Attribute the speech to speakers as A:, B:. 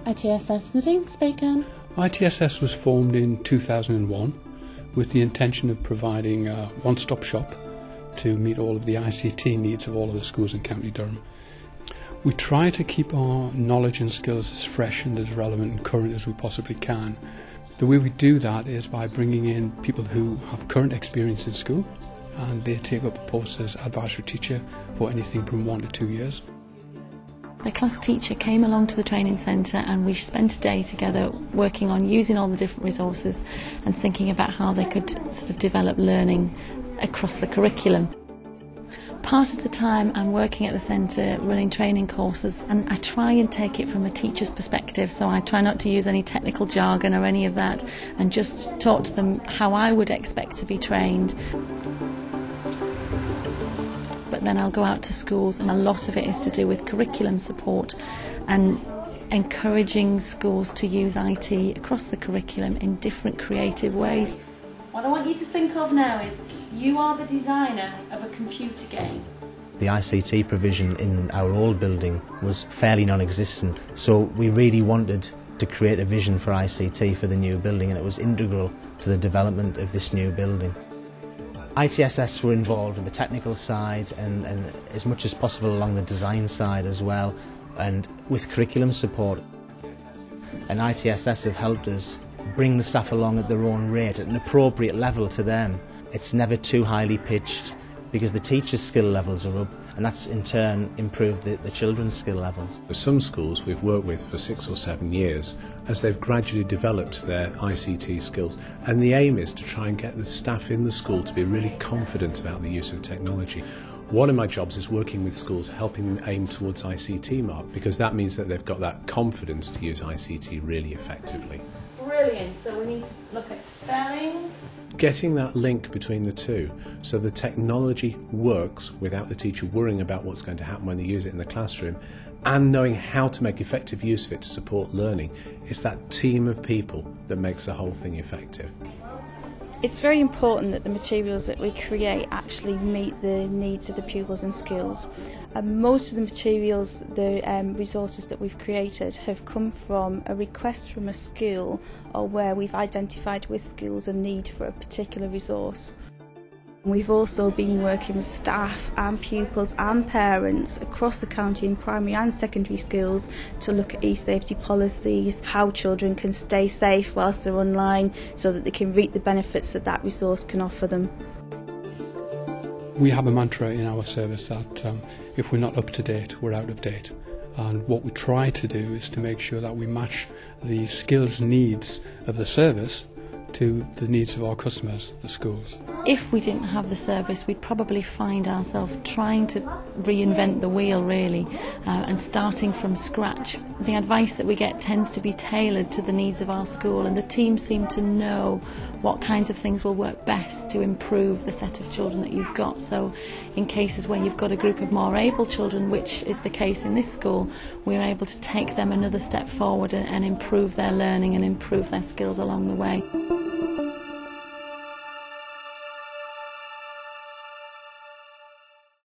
A: ITSS, Nadine speaking.
B: ITSS was formed in 2001 with the intention of providing a one-stop shop to meet all of the ICT needs of all of the schools in County Durham. We try to keep our knowledge and skills as fresh and as relevant and current as we possibly can. The way we do that is by bringing in people who have current experience in school, and they take up a post as advisory teacher for anything from 1 to 2 years.
C: The class teacher came along to the training centre and we spent a day together working on using all the different resources and thinking about how they could sort of develop learning across the curriculum. Part of the time I'm working at the centre running training courses, and I try and take it from a teacher's perspective, so I try not to use any technical jargon or any of that and just talk to them how I would expect to be trained. But then I'll go out to schools and a lot of it is to do with curriculum support and encouraging schools to use IT across the curriculum in different creative ways. What I want you to think of now is you are the designer of a computer game.
D: The ICT provision in our old building was fairly non-existent, so we really wanted to create a vision for ICT for the new building, and it was integral to the development of this new building. ITSS were involved in the technical side and as much as possible along the design side as well, and with curriculum support. And ITSS have helped us bring the staff along at their own rate, at an appropriate level to them. It's never too highly pitched because the teachers' skill levels are up, and that's in turn improved the children's skill levels.
E: Some schools we've worked with for 6 or 7 years as they've gradually developed their ICT skills, and the aim is to try and get the staff in the school to be really confident about the use of technology. One of my jobs is working with schools, helping them aim towards ICT mark, because that means that they've got that confidence to use ICT really effectively.
C: Brilliant, so we need to look at spellings.
E: Getting that link between the two so the technology works without the teacher worrying about what's going to happen when they use it in the classroom, and knowing how to make effective use of it to support learning. It's that team of people that makes the whole thing effective.
F: It's very important that the materials that we create actually meet the needs of the pupils and schools. Most of the materials, the resources that we've created have come from a request from a school or where we've identified with schools a need for a particular resource. We've also been working with staff and pupils and parents across the county in primary and secondary schools to look at e-safety policies, how children can stay safe whilst they're online so that they can reap the benefits that that resource can offer them.
B: We have a mantra in our service that if we're not up to date, we're out of date. And what we try to do is to make sure that we match the skills needs of the service to the needs of our customers, the schools.
C: If we didn't have the service, we'd probably find ourselves trying to reinvent the wheel really and starting from scratch. The advice that we get tends to be tailored to the needs of our school, and the team seem to know what kinds of things will work best to improve the set of children that you've got. So in cases where you've got a group of more able children, which is the case in this school, we're able to take them another step forward and improve their learning and improve their skills along the way.